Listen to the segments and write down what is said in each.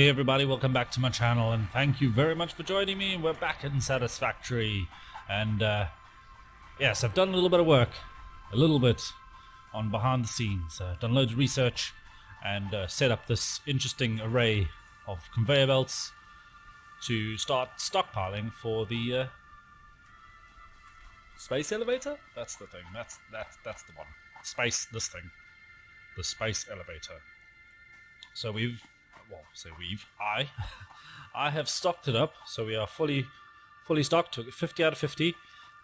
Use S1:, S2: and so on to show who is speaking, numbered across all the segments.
S1: Hey everybody, welcome back to my channel and thank you very much for joining me. We're back in Satisfactory and yes, I've done a little bit of work, on behind the scenes. Done loads of research and set up this interesting array of conveyor belts to start stockpiling for the space elevator? That's the thing, that's the one. The space elevator. So I have stocked it up, so we are fully stocked. Took 50 out of 50.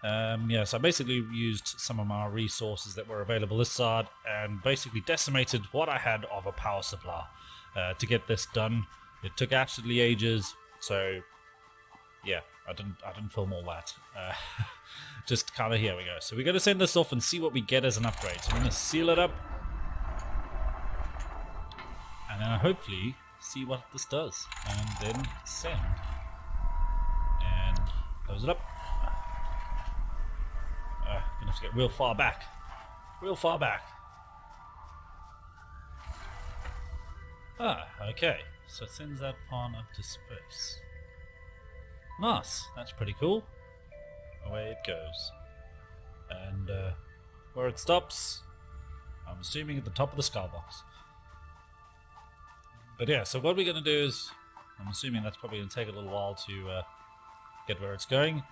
S1: Yeah, so I basically used some of my resources that were available this side and basically decimated what I had of a power supply to get this done. It took absolutely ages, so yeah, I didn't film all that. Just kind of here we go. So we're gonna send this off and see what we get as an upgrade. So I'm gonna seal it up, and then hopefully see what this does, and then send, and close it up. Gonna have to get real far back. Okay, so it sends that pawn up to space. Nice, that's pretty cool. Away it goes, and where it stops, I'm assuming at the top of the skybox. But yeah, so what we're going to do is, I'm assuming that's probably going to take a little while to get where it's going,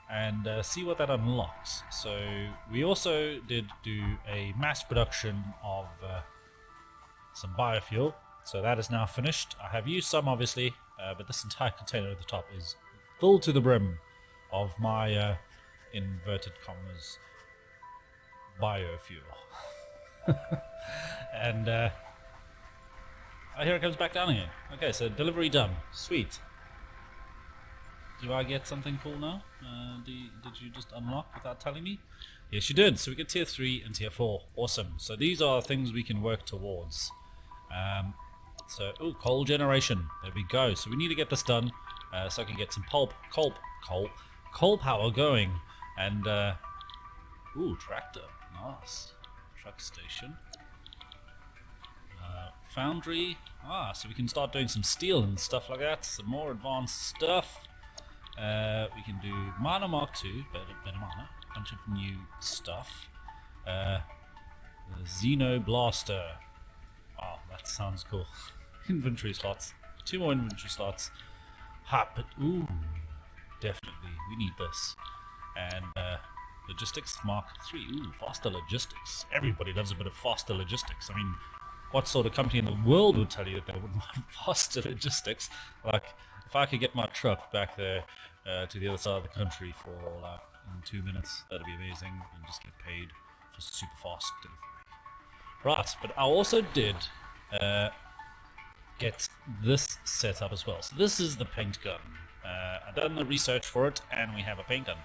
S1: and see what that unlocks. So we also did do a mass production of some biofuel, so that is now finished. I have used some obviously, but this entire container at the top is full to the brim of my inverted commas biofuel. And oh, here it comes back down again. Okay, so delivery done. Sweet. Do I get something cool now? Did you just unlock without telling me? Yes, you did. So we get tier 3 and tier 4. Awesome. So these are things we can work towards. Coal generation. There we go. So we need to get this done so I can get some coal power going. And, tractor. Nice. Truck station. Foundry. So we can start doing some steel and stuff like that. Some more advanced stuff. We can do Miner Mark II, better miner. Bunch of new stuff. The Xeno Blaster. Oh, that sounds cool. Inventory slots. 2 more inventory slots. But definitely we need this. And logistics Mark III. Faster logistics. Everybody loves a bit of faster logistics. I mean, what sort of company in the world would tell you that they wouldn't want faster logistics? Like, if I could get my truck back there to the other side of the country for like in 2 minutes, that'd be amazing, and just get paid for super fast delivery. Right, but I also did get this set up as well. So this is the paint gun. I've done the research for it, and we have a paint gun.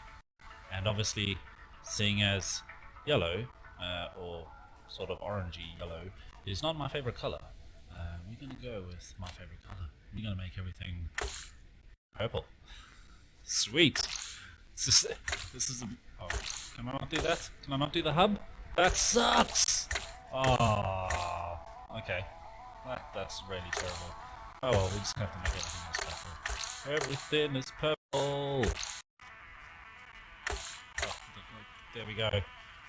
S1: And obviously, seeing as yellow, or sort of orangey yellow, is not my favorite color. We're gonna go with my favorite color. We're gonna make everything purple. Sweet. This is oh, can I not do that? Can I not do the hub? That sucks. Oh, okay. That's really terrible. Oh well, we just have to make everything else purple. Everything is purple. Oh, there we go.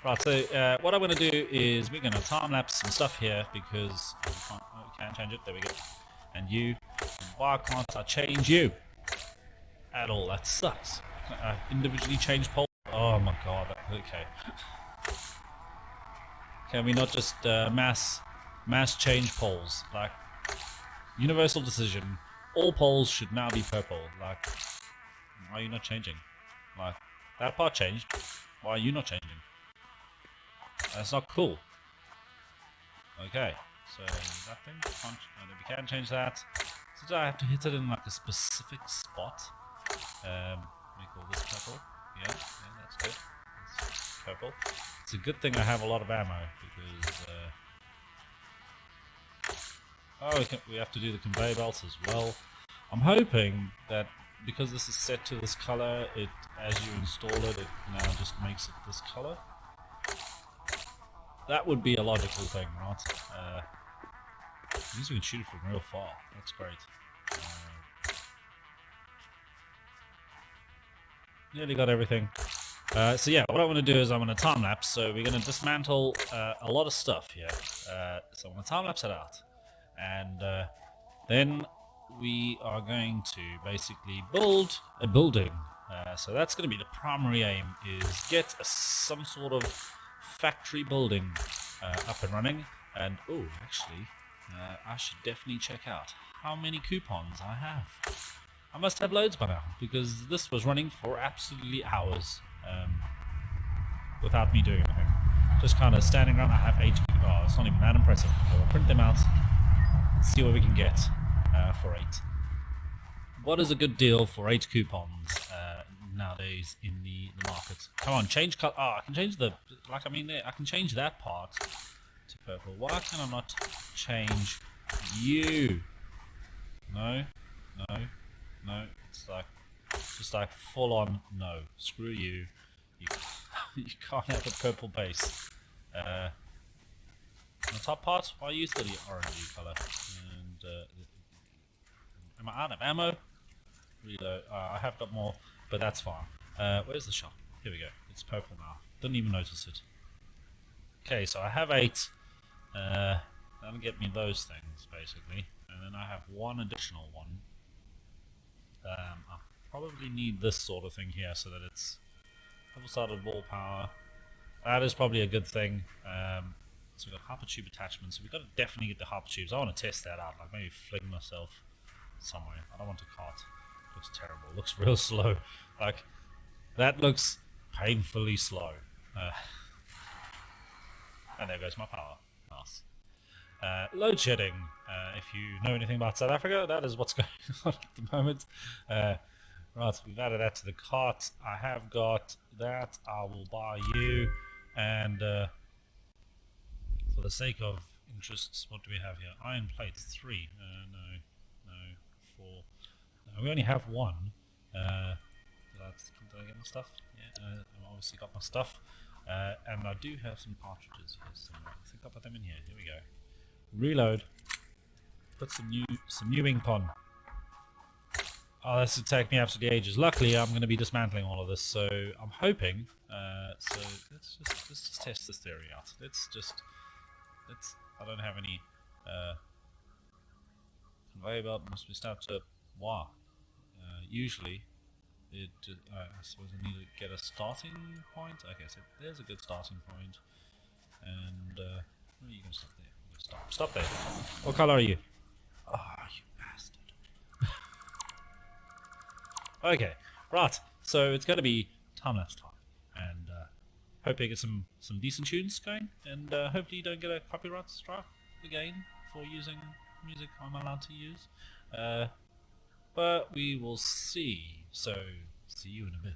S1: Right, so what I'm going to do is we're going to time-lapse some stuff here because we can't change it. There we go. And why can't I change you at all? That sucks. Can I individually change poles? Oh my god, okay. Can we not just mass change poles? Like, universal decision, all poles should now be purple. Like, why are you not changing? Like, that part changed, why are you not changing? That's not cool. Okay, so that thing, we can't change that. So do I have to hit it in like a specific spot? Let me call this purple. Yeah, that's good. It's purple. It's a good thing I have a lot of ammo because we have to do the conveyor belts as well. I'm hoping that because this is set to this color, as you install it now just makes it this color. That would be a logical thing, right? At least we can shoot it from real far. That's great. Nearly got everything. So yeah, what I want to do is I'm going to time lapse. So we're going to dismantle a lot of stuff here. So I'm going to time lapse it out, and then we are going to basically build a building. So that's going to be the primary aim: is get some sort of factory building up and running. And oh, actually, I should definitely check out how many coupons I have. I must have loads by now, because this was running for absolutely hours without me doing anything. Just kind of standing around. I have 8 coupons. Oh, it's not even that impressive. We'll print them out, see what we can get for 8. What is a good deal for 8 coupons nowadays in the market? Come on, change color. Oh, I can change the... I can change that part to purple. Why can I not change you? No. It's like, just like full on no. Screw you. You can't have a purple base. The top part, I use the orangey color. And am I out of ammo? Reload. I have got more, but that's fine. Where's the shop? Here we go. It's purple now. Didn't even notice it. Okay, so I have 8. That'll get me those things basically, and then I have one additional one. I probably need this sort of thing here so that it's double-sided wall power. That is probably a good thing. So we've got hopper tube attachments, so we've got to definitely get the hopper tubes. I want to test that out, like maybe fling myself somewhere. I don't want to cart. It looks terrible. It looks real slow. Like, that looks painfully slow. And there goes my power. Nice. Load shedding. If you know anything about South Africa, that is what's going on at the moment. Right, we've added that to the cart. I have got that. I will buy you. And for the sake of interests, what do we have here? Iron plates, 3. No, 4. No, we only have 1. Did I get my stuff? Yeah, I've obviously got my stuff. And I do have some cartridges here somewhere. I think I'll put them in here. Here we go. Reload. Put some new ink on. Oh, this would take me absolutely ages. Luckily, I'm going to be dismantling all of this, so I'm hoping. So let's just test this theory out. I don't have any conveyor belt. Must be strapped to. Wow. Usually, I suppose I need to get a starting point. Okay, so there's a good starting point. And you can stop there. Stop there. What color are you? Oh, you bastard. Okay, right. So it's going to be time-lapse time, and hope you get some decent tunes going, and hopefully you don't get a copyright strike again for using music I'm allowed to use. But we will see. So see you in a bit.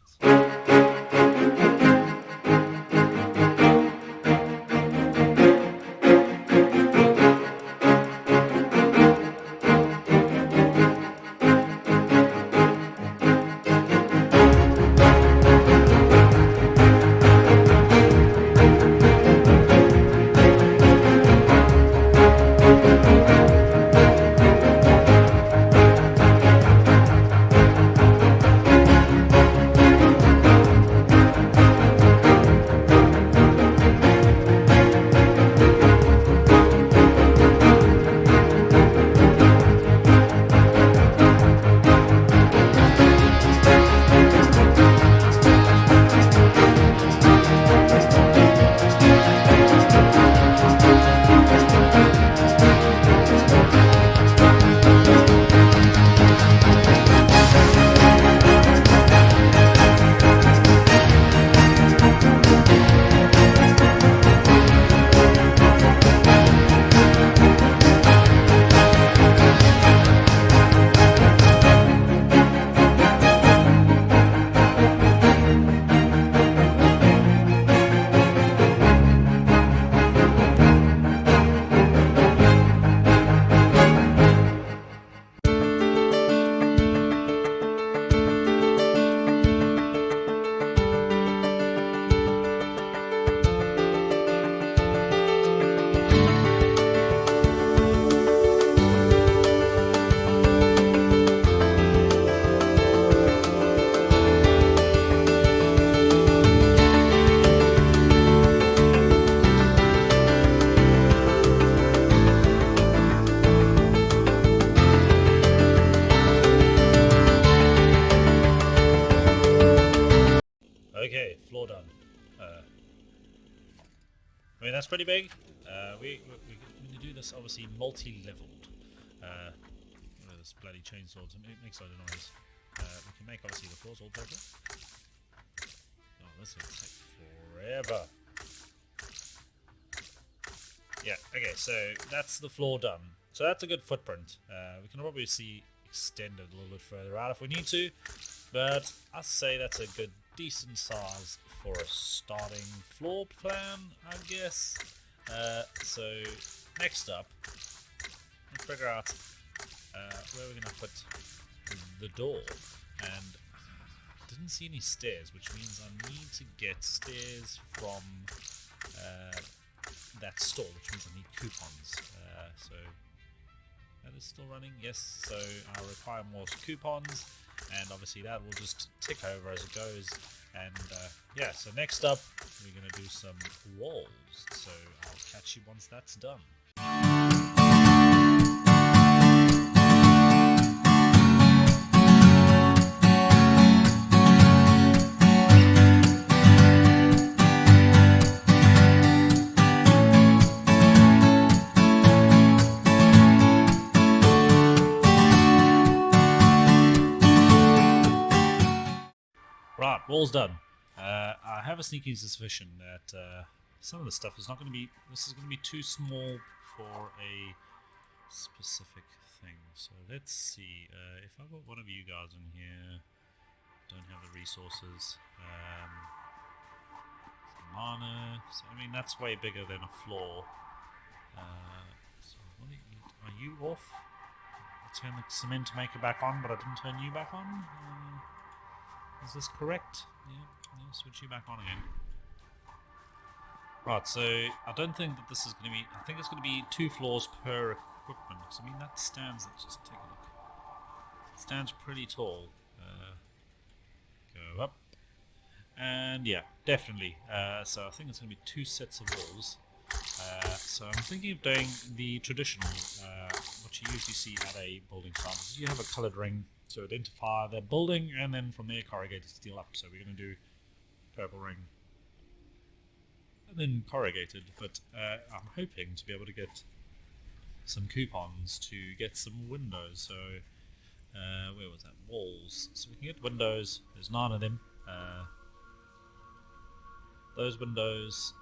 S1: I mean, that's pretty big. We're going to do this obviously multi-leveled. This bloody chainsaw, it makes a lot of noise. We can make obviously the floors all purple. Oh, this will take forever. Yeah, okay, so that's the floor done. So that's a good footprint. We can probably extend it a little bit further out if we need to, but I'd say that's a good, decent size for a starting floor plan, I guess. So next up, let's figure out where we're going to put the door. And I didn't see any stairs, which means I need to get stairs from that store, which means I need coupons. So that is still running, yes. So I require more coupons, and obviously that will just tick over as it goes. And yeah, so next up we're going to do some walls. So I'll catch you once that's done. Right, wall's done. I have a sneaking suspicion that some of the stuff is not going to be. This is going to be too small for a specific thing. So let's see. If I've got one of you guys in here, don't have the resources. Mana. So, I mean, that's way bigger than a floor. So what are you off? I turned the cement maker back on, but I didn't turn you back on. Is this correct? Yeah, switch you back on again. Right, so I don't think that this is going to be. I think it's going to be 2 floors per equipment. Because I mean, that stands. Let's just take a look. It stands pretty tall. Go up. And yeah, definitely. So I think it's going to be 2 sets of walls. So I'm thinking of doing the traditional, what you usually see at a building site. You have a coloured ring to identify the building, and then from there corrugated steel up. So we're going to do purple ring and then corrugated, but I'm hoping to be able to get some coupons to get some windows. So where was that? Walls. So we can get windows. There's 9 of them. Those windows.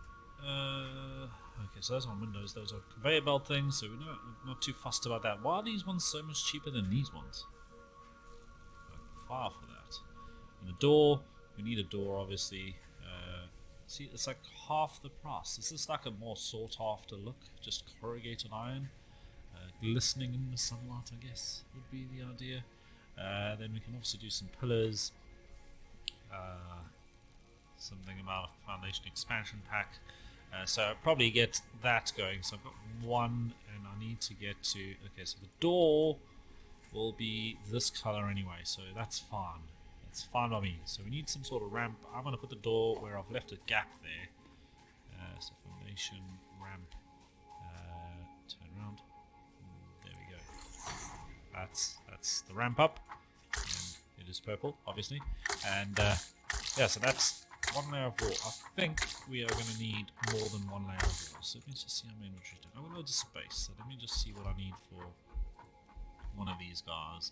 S1: Okay, so those aren't windows. Those are conveyor belt things. So we're not too fussed about that. Why are these ones so much cheaper than these ones? Far for that. And the door, we need a door obviously. See, it's like half the price. This is like a more sought after look, just corrugated iron, glistening in the sunlight, I guess would be the idea. Then we can also do some pillars, something about a foundation expansion pack. So I'll probably get that going. So I've got 1, and I need to get to. Okay, so the door will be this color anyway, so that's fine. That's fine by me. So we need some sort of ramp. I'm going to put the door where I've left a gap there. So foundation, ramp, turn around. There we go. That's the ramp up. And it is purple, obviously. And yeah, so that's 1 layer of wall. I think we are going to need more than 1 layer of wall. So let me just see how my inventory is doing. I've got loads of space, so let me just see what I need for one of these guys.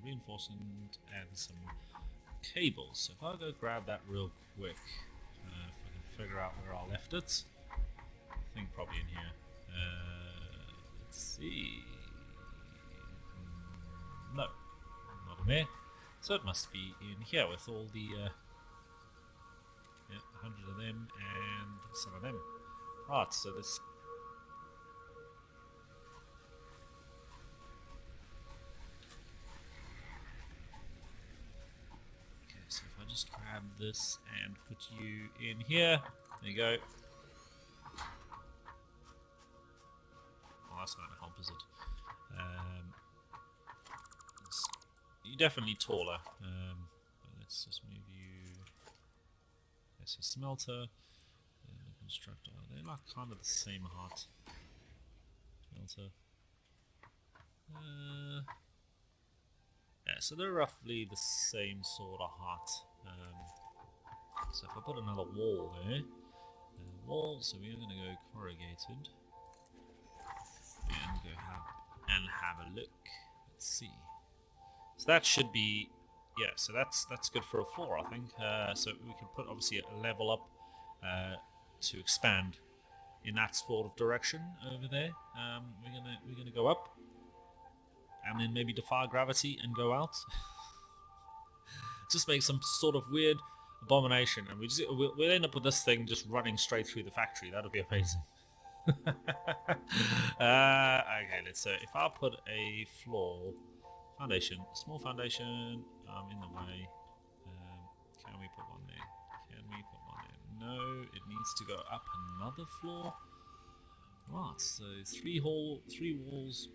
S1: Reinforcement and some cables. So if I go grab that real quick, if I can figure out where I left it, I think probably in here. Let's see. No, not in there. So it must be in here with all the 100 of them and some of them. Right, so this. So if I just grab this and put you in here, there you go. Well, that's not going to help, is it? You're definitely taller. But let's just move you. There's a smelter and the constructor. They're like kind of the same height. Smelter. Yeah, so they're roughly the same sort of height. So if I put another wall there, wall, so we're going to go corrugated and have a look. Let's see. So that should be, yeah. So that's good for a floor, I think. So we can put obviously a level up to expand in that sort of direction over there. We're gonna go up, and then maybe defy gravity and go out. Just make some sort of weird abomination, and we'll end up with this thing just running straight through the factory. That'll be amazing. Okay, let's say if I put a floor foundation, small foundation, in the way. Can we put one there? Can we put one there? No, it needs to go up another floor. Right, so three walls.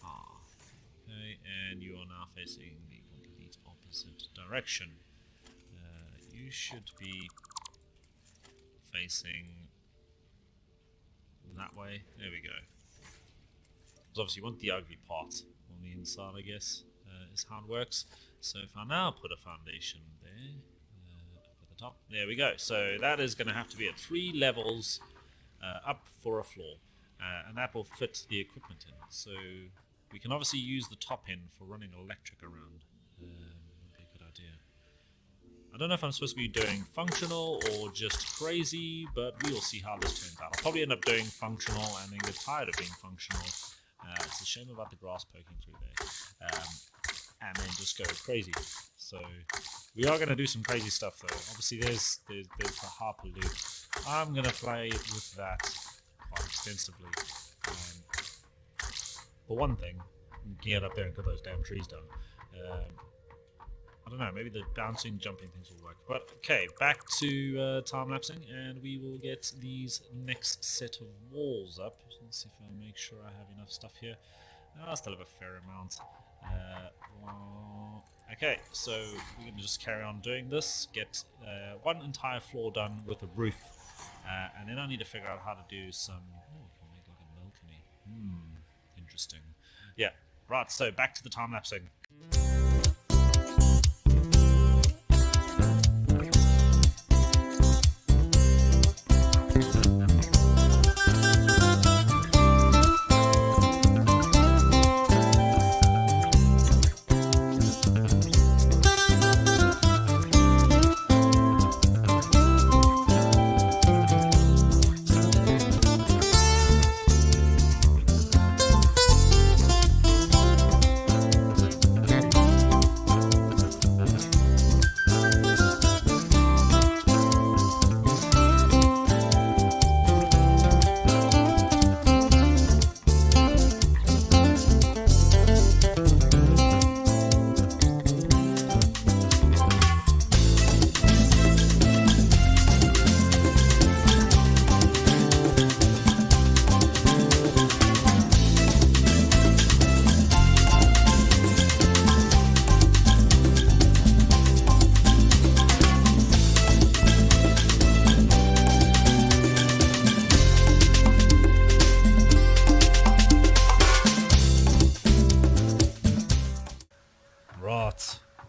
S1: Ah, okay, and you are now facing the complete opposite direction. You should be facing that way. There we go. Because obviously you want the ugly part on the inside, I guess, is how it works. So if I now put a foundation there, up at the top, there we go. So that is going to have to be at 3 levels up for a floor, and that will fit the equipment in. So we can obviously use the top end for running electric around. Would be a good idea. I don't know if I'm supposed to be doing functional or just crazy, but we will see how this turns out. I'll probably end up doing functional and then get tired of being functional. It's a shame about the grass poking through there. And then just go crazy. So we are going to do some crazy stuff though. Obviously there's the Harper loop. I'm going to play with that quite extensively. For one thing, get up there and cut those damn trees down. I don't know, maybe the bouncing, jumping things will work. But okay, back to time-lapsing, and we will get these next set of walls up. Let's see if I make sure I have enough stuff here. I still have a fair amount. Okay, so we're going to just carry on doing this. Get one entire floor done with a roof. And then I need to figure out how to do some... Oh, I can make like a balcony. Interesting. Yeah, right, so back to the time-lapsing.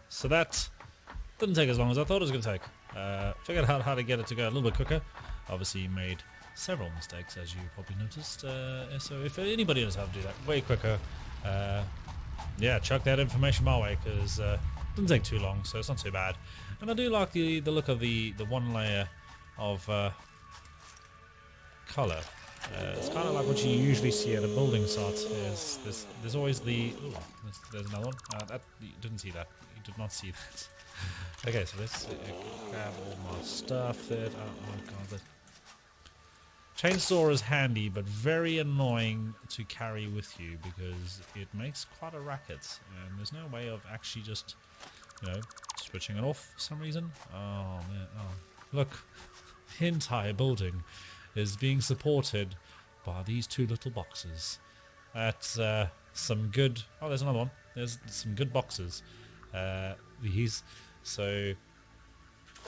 S1: So that didn't take as long as I thought it was going to take. Figured out how to get it to go a little bit quicker. Obviously made several mistakes, as you probably noticed. So if anybody knows how to do that way quicker, yeah, chuck that information my way, because it didn't take too long, so it's not too bad. And I do like the look of the one layer of colour. It's kind of like what you usually see at a building site. There's always the... Ooh, there's another one. That, you didn't see that. You did not see that. Okay, so let's grab all my stuff there. Oh god, the chainsaw is handy, but very annoying to carry with you because it makes quite a racket, and there's no way of actually just, you know, switching it off for some reason. Oh man, oh look, the entire building is being supported by these two little boxes. That's some good... Oh, there's another one. There's some good boxes. These. So,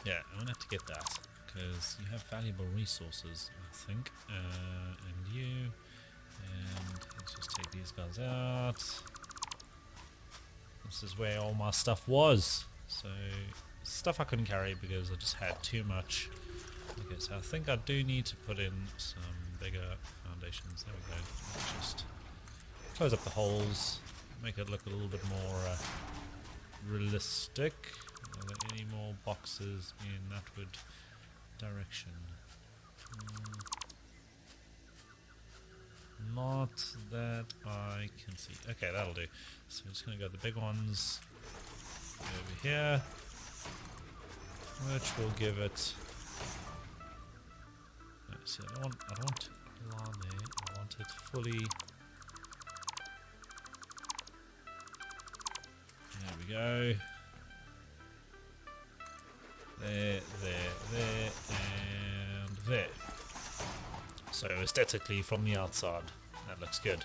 S1: yeah, I'm going to have to get that, because you have valuable resources, I think. And you. And let's just take these guys out. This is where all my stuff was. So, stuff I couldn't carry because I just had too much Okay, so I think I do need to put in some bigger foundations. There we go. Just close up the holes, make it look a little bit more realistic. Are there any more boxes in thatward direction? Not that I can see. Okay, that'll do. So I'm just going to go the big ones over here, which will give it. See, I don't want line there. I want it fully. There we go. There, and there. So aesthetically, from the outside, that looks good.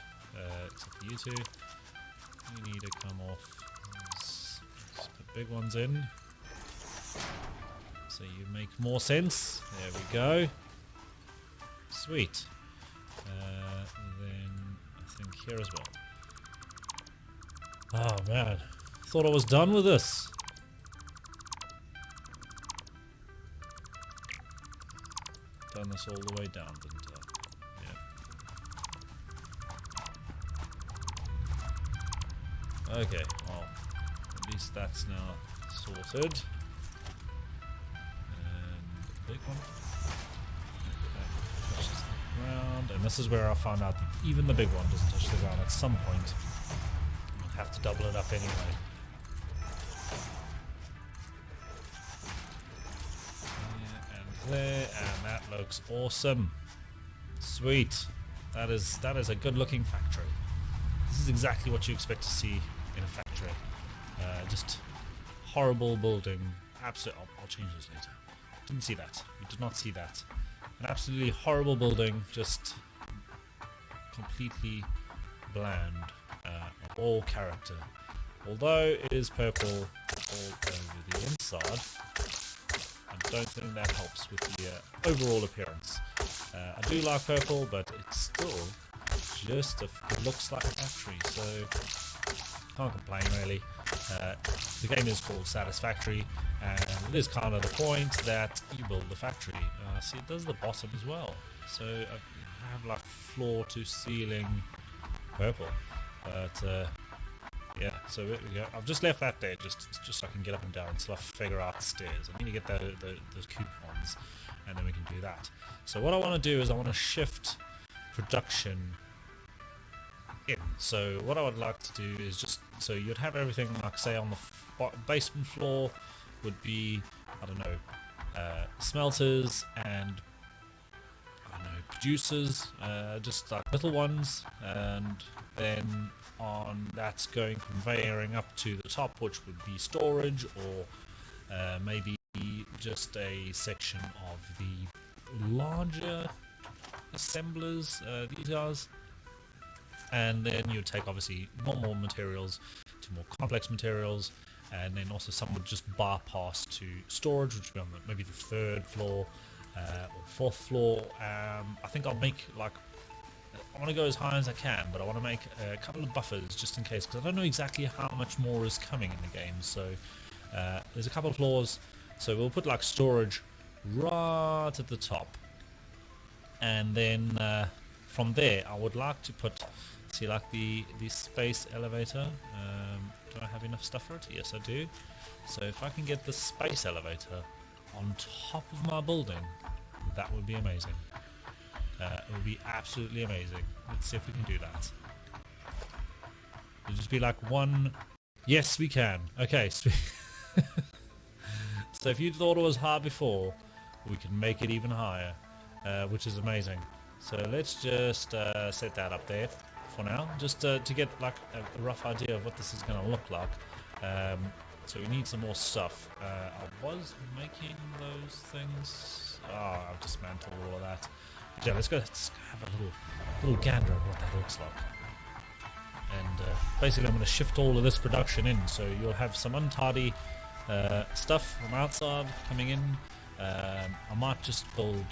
S1: Except for you two, you need to come off. Let's put big ones in, so you make more sense. There we go. Sweet. Then I think here as well. Oh man, thought I was done with this. Done this all the way down, didn't I? Yeah. Okay, well, at least that's now sorted. And the big one. Touches the ground, and this is where I found out that even the big one doesn't touch the ground at some point. I'll have to double it up anyway. There, and that looks awesome. Sweet. That is a good looking factory. This is exactly what you expect to see in a factory. Just horrible building. Absolutely. I'll change this later. Didn't see that. You did not see that. An absolutely horrible building, just completely bland of all character. Although it is purple all over the inside, I don't think that helps with the overall appearance. I do like purple, but it's still just it looks like a factory, so can't complain really. The game is called Satisfactory, and it is kind of the point that you build the factory. See, it does the bottom as well, so I have like floor to ceiling purple, but yeah, so there we go. I've just left that there just so I can get up and down, so I figure out the stairs. I need to get those coupons, and then we can do that. So what I want to do is I want to shift production in. So what I would like to do is just, so you'd have everything like say on the basement floor would be, I don't know, smelters and I don't know, producers, just like little ones, and then on that's going conveyoring up to the top, which would be storage, or maybe just a section of the larger assemblers, these guys, and then you would take obviously normal materials to more complex materials, and then also some would just bypass to storage, which would be on maybe the third floor or fourth floor. I think I'll make like, I want to go as high as I can, but I want to make a couple of buffers just in case, because I don't know exactly how much more is coming in the game. So there's a couple of floors, so we'll put like storage right at the top, and then from there I would like to put, see, like the space elevator. Do I have enough stuff for it? Yes, I do. So if I can get the space elevator on top of my building, that would be amazing. It would be absolutely amazing. Let's see if we can do that. It'll just be like one. Yes, we can. Okay. So if you thought it was hard before, we can make it even higher, which is amazing. So let's just set that up there for now, just to get like a rough idea of what this is going to look like. So we need some more stuff. I was making those things. Oh, I've dismantled all of that. Yeah, let's go have a little gander at what that looks like. And basically I'm going to shift all of this production in, so you'll have some untidy stuff from outside coming in. I might just build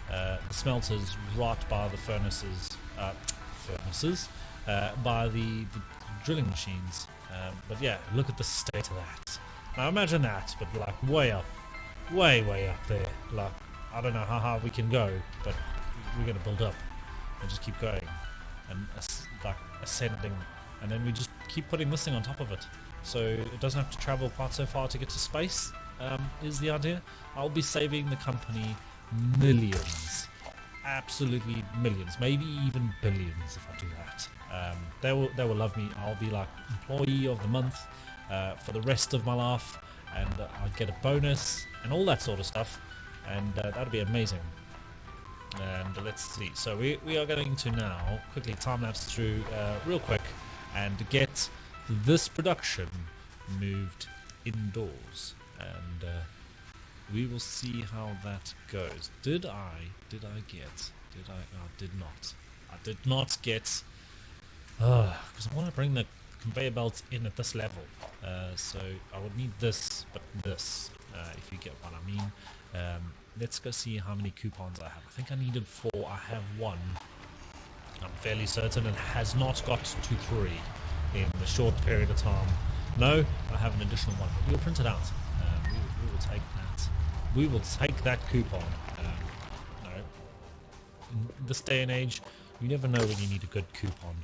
S1: the smelters right by the furnaces, by the drilling machines. But yeah, look at the state of that. Now imagine that, but like way up there, like I don't know how high we can go, but we're going to build up and just keep going and like ascending, and then we just keep putting this thing on top of it, so it doesn't have to travel quite so far to get to space. Is the idea. I'll be saving the company millions, absolutely millions, maybe even billions if I do that. They will love me. I'll be like employee of the month for the rest of my life, and I'll get a bonus and all that sort of stuff, and that'll be amazing. And let's see, so we are going to now quickly time-lapse through real quick and get this production moved indoors, and we will see how that goes. Did I get, I did not get, because I want to bring the conveyor belts in at this level, so I would need this, but this, if you get what I mean. Let's go see how many coupons I have. I think I needed 4. I have 1. I'm fairly certain it has not got to 3 in the short period of time. No, I have an additional 1. But we'll print it out. We will take that. We will take that coupon. No. In this day and age, you never know when you need a good coupon.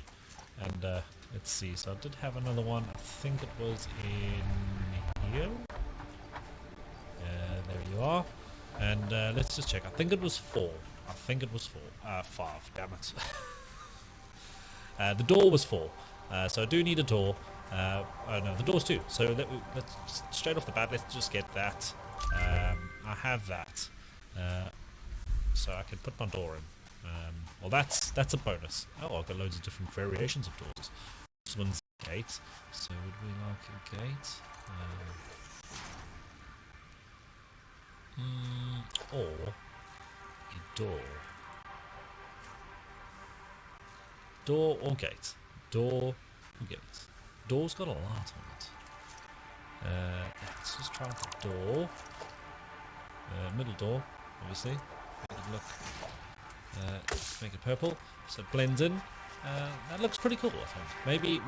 S1: And let's see. So I did have another one. I think it was in here. There you are. And let's just check. I think it was 4. 5. Damn it. The door was 4. So I do need a door. Oh no, the door's 2. So let's just, straight off the bat, let's just get that. I have that. So I can put my door in. Well, that's a bonus. Oh, I've got loads of different variations of doors. This one's a gate. So would we like a gate? Or a door. Door or gate. Door or gate. Door's got a lot on it. Let's just try the door. Middle door, obviously. Make it look. Make it purple, so it blends in. That looks pretty cool, I think. Maybe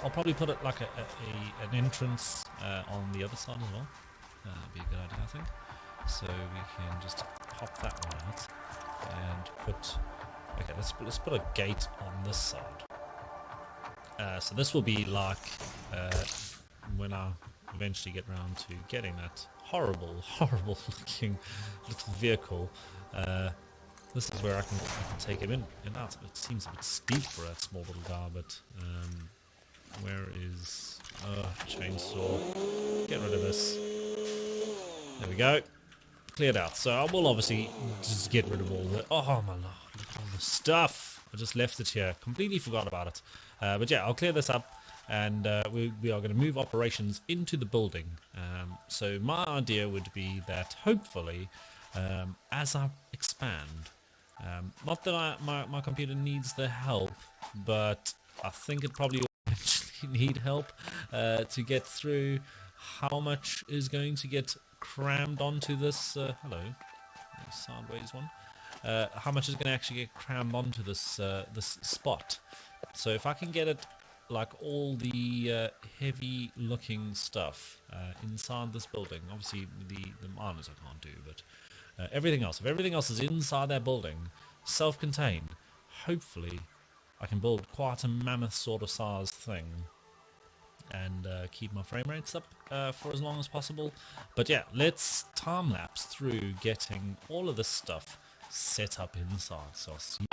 S1: I'll probably put it like an entrance on the other side as well. That'd be a good idea, I think. So we can just pop that one out and put. Okay, let's put a gate on this side. So this will be like when I eventually get around to getting that horrible looking little vehicle. This is where I can take him in and out. It seems a bit steep for a small little guy, but where is chainsaw? Get rid of this. There we go. Cleared out. So I will obviously just get rid of all the... Oh my lord, look at all the stuff. I just left it here. Completely forgot about it. But yeah, I'll clear this up, and we are going to move operations into the building. So my idea would be that hopefully, as I expand, not that my computer needs the help, but I think it probably will eventually need help to get through how much is going to get crammed onto this hello, sideways one. How much is going to actually get crammed onto this this spot? So if I can get it like all the heavy looking stuff inside this building, obviously the miners I can't do, but everything else, if everything else is inside that building, self-contained, hopefully I can build quite a mammoth sort of size thing and keep my frame rates up for as long as possible. But yeah, let's time lapse through getting all of this stuff set up inside. So I'll see.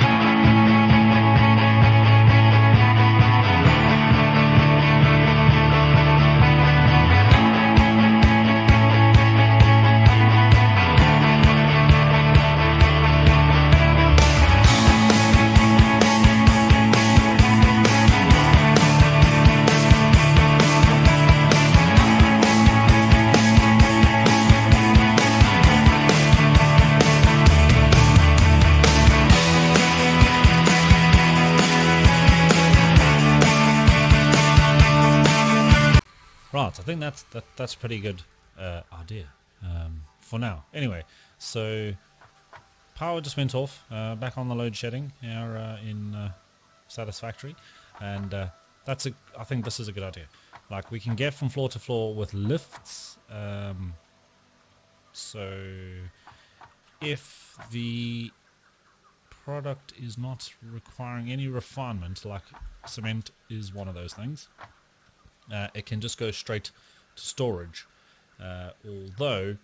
S1: Right, I think that's a pretty good idea for now. Anyway, so power just went off, back on the load shedding here in Satisfactory, and I think this is a good idea. Like, we can get from floor to floor with lifts, so if the product is not requiring any refinement, like cement is one of those things, it can just go straight to storage. Although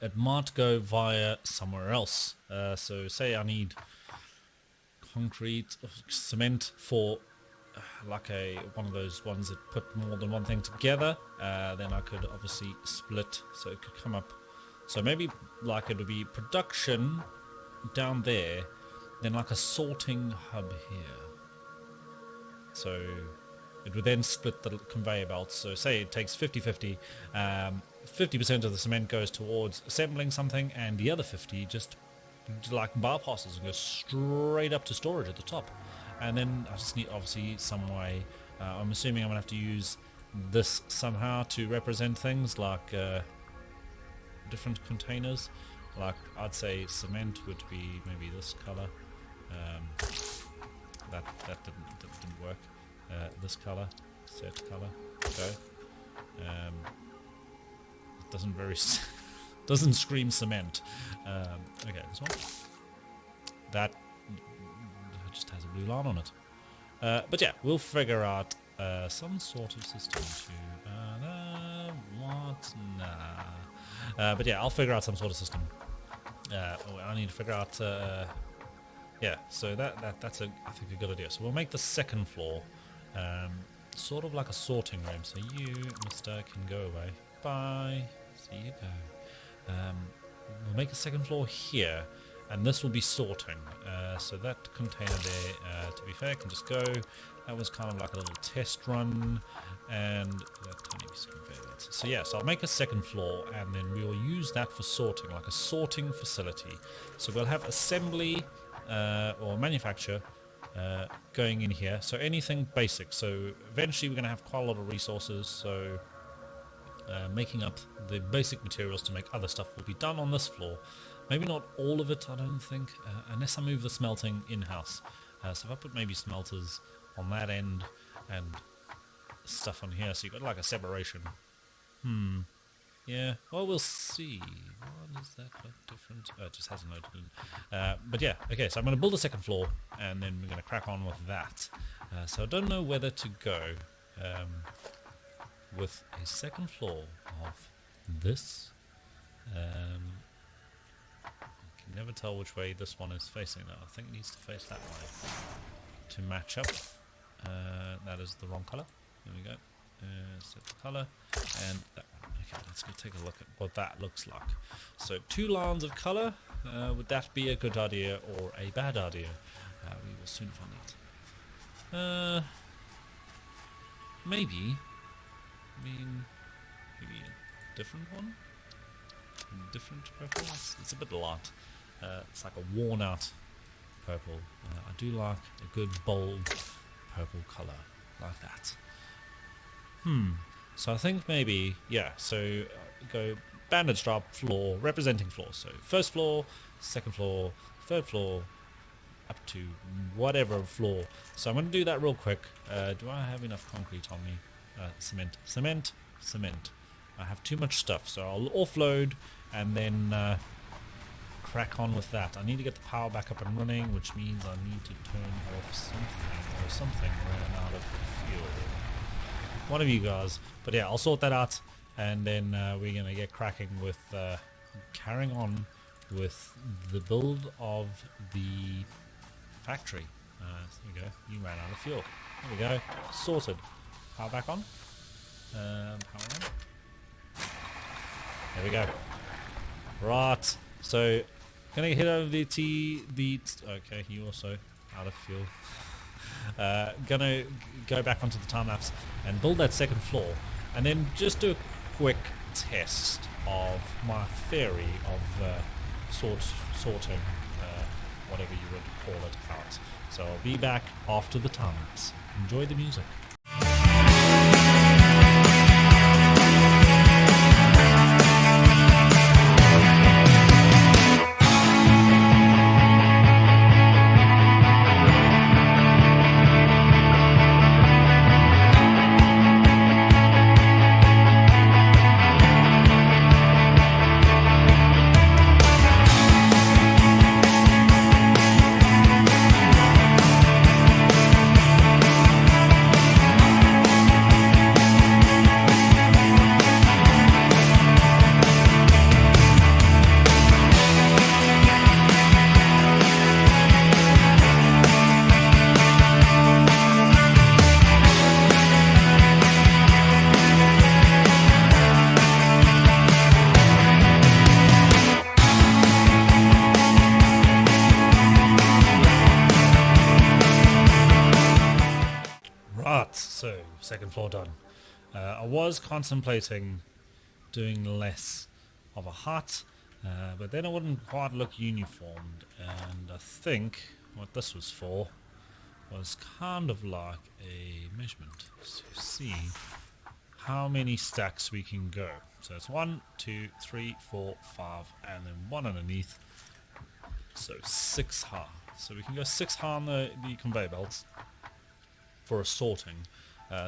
S1: it might go via somewhere else. So say I need concrete, cement for like one of those ones that put more than one thing together, then I could obviously split, so it could come up. So maybe like it would be production down there, then like a sorting hub here. So it would then split the conveyor belts. So say it takes 50-50, 50% of the cement goes towards assembling something, and the other 50 just like bypasses and goes straight up to storage at the top. And then I just need obviously some way, I'm assuming I'm going to have to use this somehow to represent things like different containers. Like I'd say cement would be maybe this color. That didn't work. This color, set color, okay. It doesn't doesn't scream cement. Okay, this one. That just has a blue line on it. But yeah, we'll figure out some sort of system to. What? Nah. But yeah, I'll figure out some sort of system. I need to figure out. Yeah, so that's I think a good idea. So we'll make the second floor sort of like a sorting room. So you, Mister, can go away. Bye. See you go. We'll make a second floor here, and this will be sorting. So that container there, to be fair, can just go. That was kind of like a little test run, and that tiny piece of conveyor belt. So yeah, so I'll make a second floor, and then we will use that for sorting, like a sorting facility. So we'll have assembly or manufacture going in here. So anything basic. So eventually we're going to have quite a lot of resources. So making up the basic materials to make other stuff will be done on this floor. Maybe not all of it, I don't think, unless I move the smelting in-house. So if I put maybe smelters on that end and stuff on here, so you've got like a separation. Yeah, well, we'll see. Why does that look different? Oh, it just hasn't loaded in. But yeah, okay, so I'm going to build a second floor, and then we're going to crack on with that. So I don't know whether to go with a second floor of this. I can never tell which way this one is facing now. I think it needs to face that way to match up. That is the wrong color. There we go. Set the color, and that one. Okay, let's go take a look at what that looks like. So 2 lines of color. Would that be a good idea or a bad idea? We will soon find out. Maybe. I mean, maybe a different one? Different purple? It's a bit light. It's like a worn out purple. I do like a good bold purple color like that. So I think maybe, yeah, so go banded stripe floor, representing floors. So first floor, second floor, third floor, up to whatever floor. So I'm going to do that real quick. Do I have enough concrete on me? Cement. I have too much stuff, so I'll offload and then crack on with that. I need to get the power back up and running, which means I need to turn off something, or something ran out of fuel. One of you guys. But yeah, I'll sort that out, and then we're going to get cracking with carrying on with the build of the factory. There we go. You ran out of fuel. There we go. Sorted. Power back on. Power on. There we go. Right. So, gonna head over the okay, you also out of fuel. Gonna go back onto the time lapse and build that second floor, and then just do a quick test of my theory of sorting, whatever you would call it, out. So I'll be back after the time lapse. Enjoy the music. second floor done. I was contemplating doing less of a hut, but then it wouldn't quite look uniformed, and I think what this was for was kind of like a measurement to see how many stacks we can go. So it's 1, 2, 3, 4, 5, and then 1 underneath, so 6 high. So we can go 6 high on the conveyor belts for a sorting.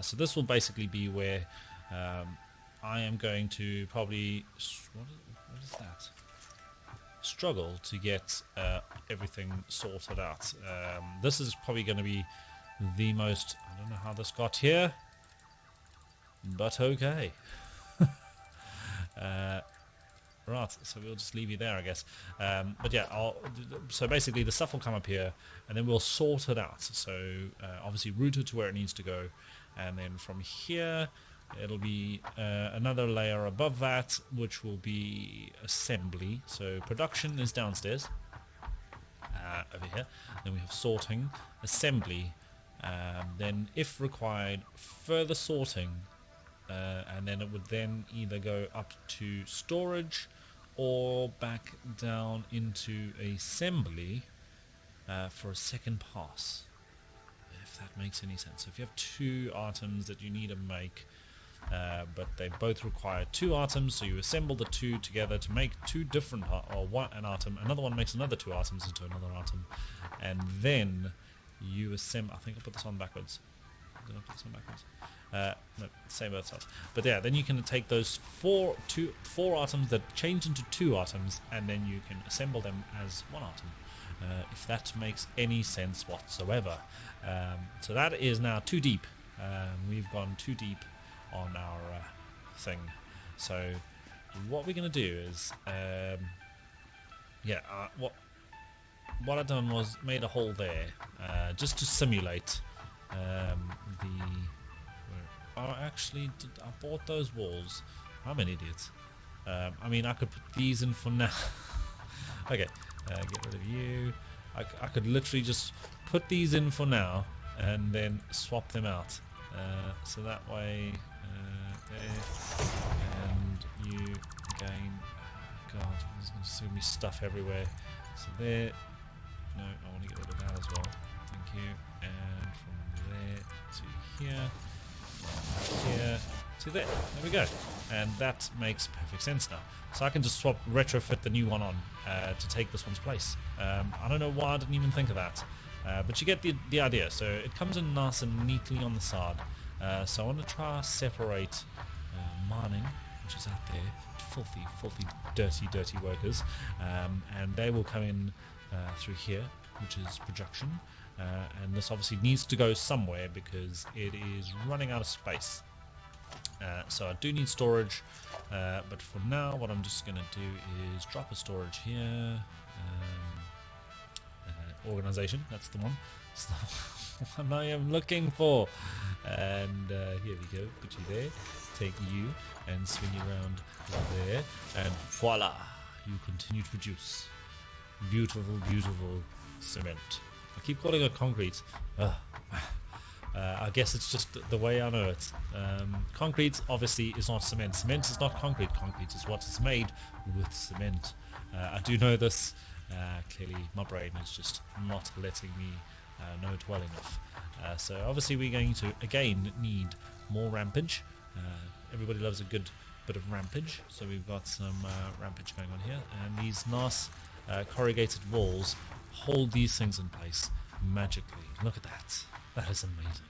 S1: So this will basically be where I am going to probably what is that? Struggle to get everything sorted out. This is probably going to be the most. I don't know how this got here, but okay. Right, so we'll just leave you there, I guess. But yeah, so basically the stuff will come up here, and then we'll sort it out. So obviously route it to where it needs to go, and then from here it'll be another layer above that, which will be assembly. So production is downstairs, over here. Then we have sorting, assembly, then if required, further sorting, and then it would then either go up to storage or back down into assembly for a second pass, if that makes any sense. So if you have 2 items that you need to make, but they both require 2 items, so you assemble the 2 together to make 2 different an item, another one makes another 2 items into another item, and then you assemble. I think I'll put this on backwards. Did I put this on backwards? No, same both sides. But yeah, then you can take those 4 items that change into 2 items, and then you can assemble them as 1 item, if that makes any sense whatsoever. So that is now too deep. We've gone too deep on our thing. So what we're going to do is, what I've done was made a hole there, just to simulate I bought those walls. I'm an idiot. I mean, I could put these in for now. Okay, get rid of you. I could literally just put these in for now and then swap them out. So that way, there, and you gain. God, there's going to be stuff everywhere. So there. No, I want to get rid of that as well. Thank you. And from there to here. Here to there. There we go. And that makes perfect sense now. So I can just retrofit the new one on to take this one's place. I don't know why I didn't even think of that. But you get the idea. So it comes in nice and neatly on the side. So I want to try separate mining, which is out there. Filthy, dirty workers. And they will come in through here, which is production. And this obviously needs to go somewhere because it is running out of space. So I do need storage, but for now what I'm just going to do is drop a storage here. Organization, that's the one. That's the one I am looking for. And here we go, put you there, take you and swing you around there, and voila, you continue to produce beautiful cement. I keep calling it concrete. I guess it's just the way I know it. Concrete obviously is not cement. Cement is not concrete. Concrete is what is made with cement. I do know this. Clearly my brain is just not letting me know it well enough. So obviously we're going to again need more rampage. Everybody loves a good bit of rampage. So we've got some rampage going on here. And these nice corrugated walls hold these things in place magically. Look at that. That is amazing.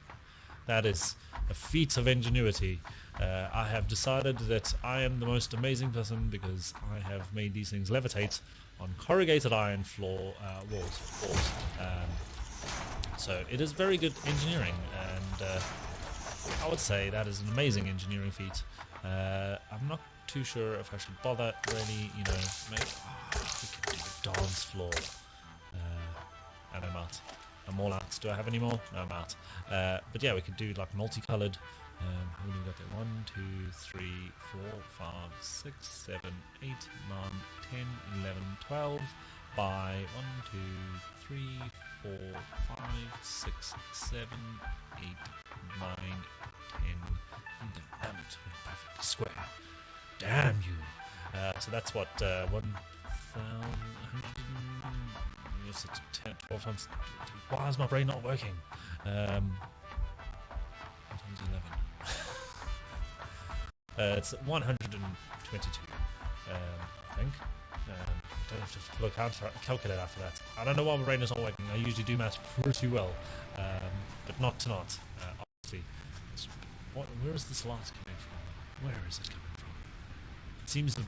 S1: That is a feat of ingenuity. I have decided that I am the most amazing person because I have made these things levitate on corrugated iron floor walls. So it is very good engineering, and I would say that is an amazing engineering feat. I'm not too sure if I should bother really, we could do the dance floor. And I'm out. I'm all out. Do I have any more? No, I'm out. But yeah, we could do like multicolored. How many we got there? 1, 2, 3, 4, 5, 6, 7, 8, 9, 10, 11, 12 by 1, 2, 3, 4, 5, 6, 7, 8, 9, 10, square. Damn you. So that's what, 1,000... Yes, it's 10, 12 times... Why is my brain not working? 1 times 11. It's 122, I think. Don't have to pull a calculator after that. I don't know why my brain is not working. I usually do maths pretty well, but not tonight, obviously. Where is this light coming from? Where is it coming from? It seems a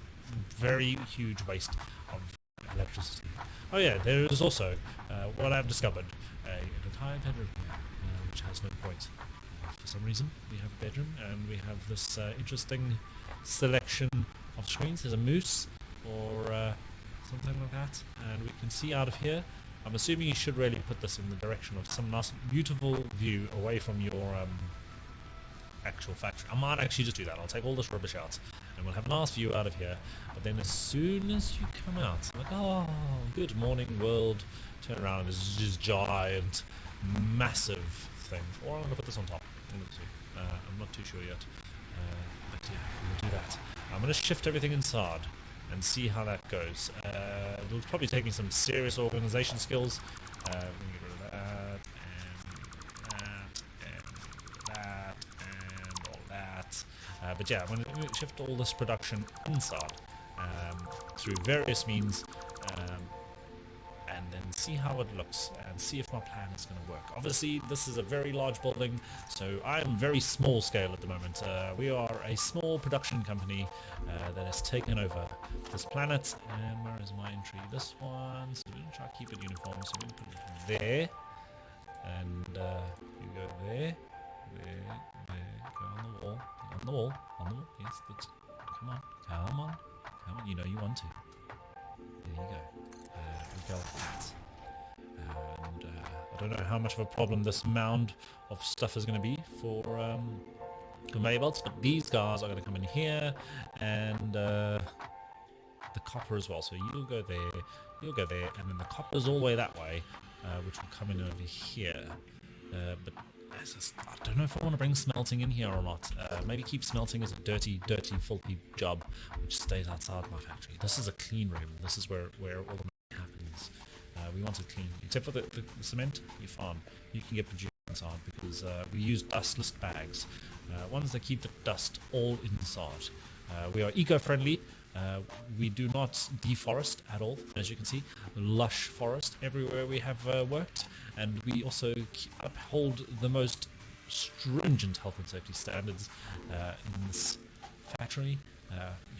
S1: very huge waste of electricity. Oh yeah, there is also, what I've discovered, an entire bedroom here, which has no point. For some reason, we have a bedroom, and we have this interesting selection of screens. There's a moose, or something like that, and we can see out of here. I'm assuming you should really put this in the direction of some nice, beautiful view away from your actual factory. I might actually just do that. I'll take all this rubbish out, and we'll have a nice view out of here. But then as soon as you come out, like, oh, good morning world, turn around, and there's this giant, massive thing. Or I'm going to put this on top. I'm not too sure yet. But yeah, we'll do that. I'm going to shift everything inside and see how that goes. It'll probably take me some serious organization skills. We can get rid of that, and that, and all that. But yeah, I'm going to shift all this production inside through various means, and then see how it looks and see if my plan is going to work. Obviously, this is a very large building, so I am very small scale at the moment. We are a small production company that has taken over this planet. And where is my entry? This one. So we're going to try to keep it uniform. So we're going to put it there, and you go there, go on the wall, Yes, that's. Come on. You know you want to. There you go. We go like that. And I don't know how much of a problem this mound of stuff is going to be for conveyor belts, but these guys are going to come in here, and the copper as well. So you'll go there, and then the copper's all the way that way, which will come in over here. But I don't know if I want to bring smelting in here or not. Maybe keep smelting as a dirty, filthy job, which stays outside my factory. This is a clean room. This is where all the magic happens. We want it clean. Except for the cement, you're fine. You can get produced inside because we use dustless bags. Ones that keep the dust all inside. We are eco-friendly. We do not deforest at all, as you can see. Lush forest everywhere we have worked, and we also uphold the most stringent health and safety standards in this factory.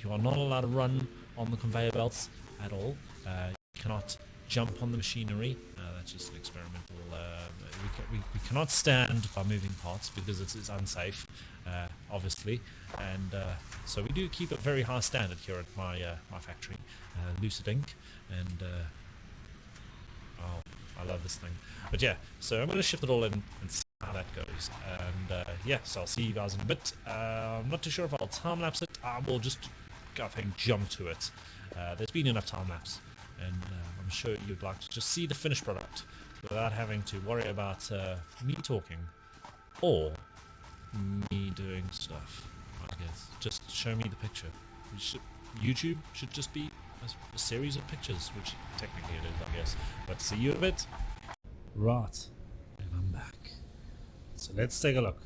S1: You are not allowed to run on the conveyor belts at all. You cannot jump on the machinery. That's just an experimental. We cannot stand by moving parts because it is unsafe, obviously, and so we do keep a very high standard here at my factory, Lucid Ink, and oh, I love this thing. But yeah, so I'm going to shift it all in and see how that goes, and yeah, so I'll see you guys in a bit. I'm not too sure if I'll time lapse it. I will just I think jump to it. There's been enough time lapse, and I'm sure you'd like to just see the finished product without having to worry about me talking or me doing stuff. I guess just show me the picture. YouTube should just be a series of pictures, which technically it is, I guess. But see you a bit. Right, and I'm back. So let's take a look.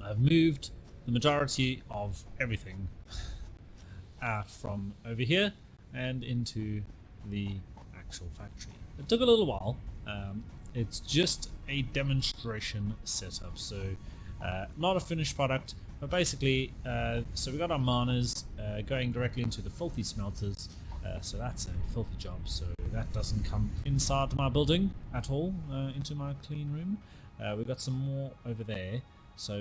S1: I've moved the majority of everything out from over here and into the actual factory. It took a little while. It's just a demonstration setup, so not a finished product, but basically, so we got our miners going directly into the filthy smelters, so that's a filthy job, so that doesn't come inside my building at all, into my clean room. We've got some more over there, so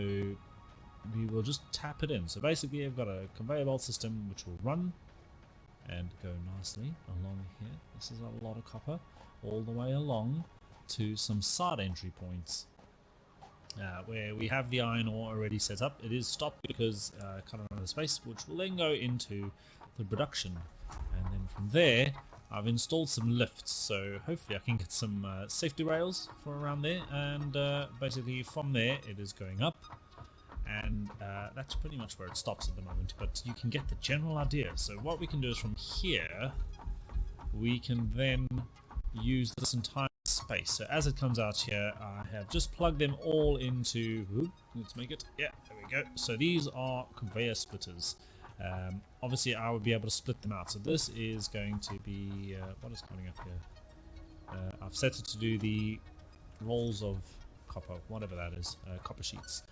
S1: we will just tap it in. So basically I've got a conveyor belt system which will run and go nicely along here. This is a lot of copper all the way along to some side entry points where we have the iron ore already set up. It is stopped because I cut out of space, which will then go into the production, and then from there I've installed some lifts, so hopefully I can get some safety rails for around there, and basically from there it is going up and that's pretty much where it stops at the moment, but you can get the general idea. So what we can do is from here we can then use this entire space. So as it comes out here, I have just plugged them all into, let's make it, yeah, there we go. So these are conveyor splitters. Obviously I would be able to split them out. So this is going to be, what is coming up here? I've set it to do the rolls of copper, whatever that is, copper sheets.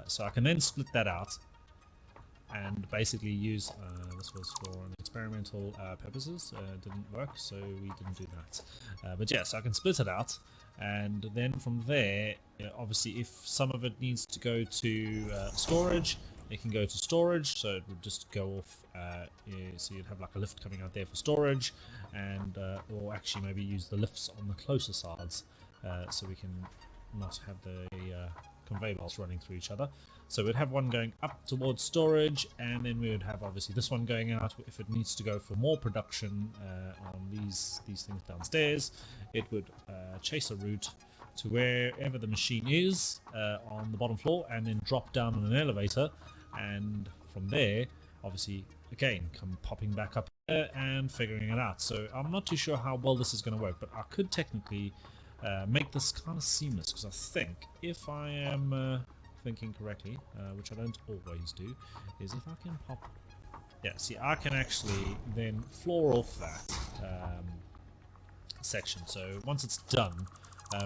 S1: So I can then split that out and basically use, this was for an experimental purposes, didn't work, so we didn't do that. But yeah, so I can split it out, and then from there, obviously if some of it needs to go to storage, it can go to storage, so it would just go off, so you'd have like a lift coming out there for storage, and or actually maybe use the lifts on the closer sides, so we can not have the conveyor belts running through each other. So we'd have one going up towards storage, and then we would have obviously this one going out if it needs to go for more production on these things downstairs. It would chase a route to wherever the machine is on the bottom floor, and then drop down on an elevator, and from there obviously again come popping back up here and figuring it out. So I'm not too sure how well this is going to work, but I could technically make this kind of seamless, because I think if I am thinking correctly, which I don't always do, is if I can pop, yeah, see, I can actually then floor off that section. So once it's done,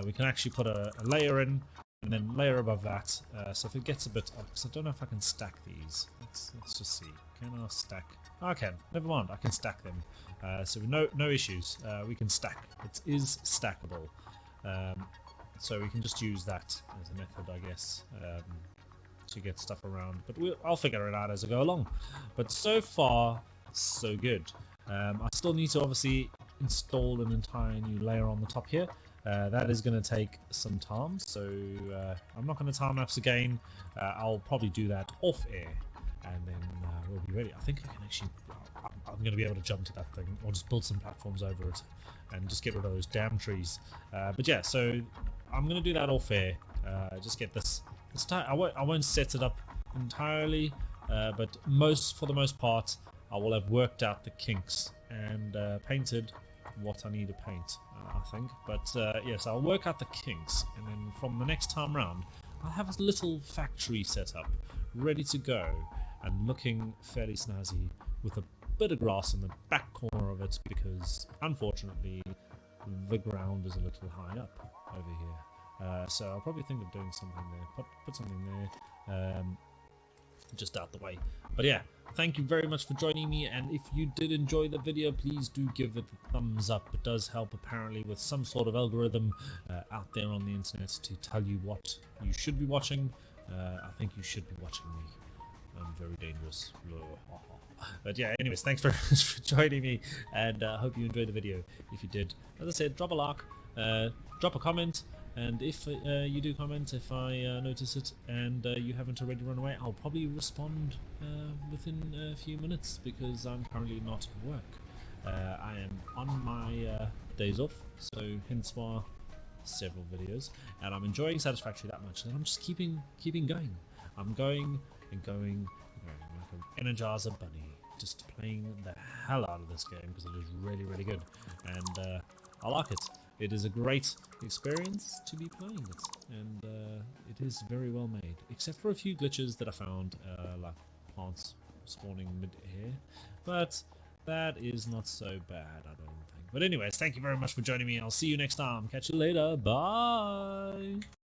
S1: we can actually put a layer in, and then layer above that. So if it gets a bit up, because I don't know if I can stack these. Let's just see. Can I stack? Oh, I can. Never mind. I can stack them. So no issues. We can stack. It is stackable. So we can just use that as a method, I guess, to get stuff around. But I'll figure it out as I go along. But so far, so good. I still need to obviously install an entire new layer on the top here. That is going to take some time, so I'm not going to time lapse again. I'll probably do that off air, and then we'll be ready. I think I can actually, I'm going to be able to jump to that thing, or just build some platforms over it and just get rid of those damn trees. But yeah, so I'm going to do that off air. Just get this time. I won't set it up entirely, but for the most part I will have worked out the kinks and painted what I need to paint, I think. But yes, I'll work out the kinks, and then from the next time round I'll have a little factory set up ready to go and looking fairly snazzy, with a bit of grass in the back corner of it, because unfortunately the ground is a little high up over here. So I'll probably think of doing something there, put something there, just out the way. But yeah, thank you very much for joining me, and if you did enjoy the video, please do give it a thumbs up. It does help apparently with some sort of algorithm out there on the internet to tell you what you should be watching. I think you should be watching me. I'm very dangerous. But yeah, anyways, thanks very much for joining me, and I hope you enjoyed the video. If you did, as I said, drop a like, drop a comment, and if you do comment, if I notice it and you haven't already run away, I'll probably respond within a few minutes, because I'm currently not at work. I am on my days off, so hence why several videos, and I'm enjoying Satisfactory that much that I'm just keeping going. I'm going and going like an Energizer bunny, just playing the hell out of this game, because it is really good, and I like it. It is a great experience to be playing it, and it is very well made, except for a few glitches that I found, like plants spawning mid-air, but that is not so bad, I don't think. But anyways, thank you very much for joining me. I'll see you next time. Catch you later. Bye.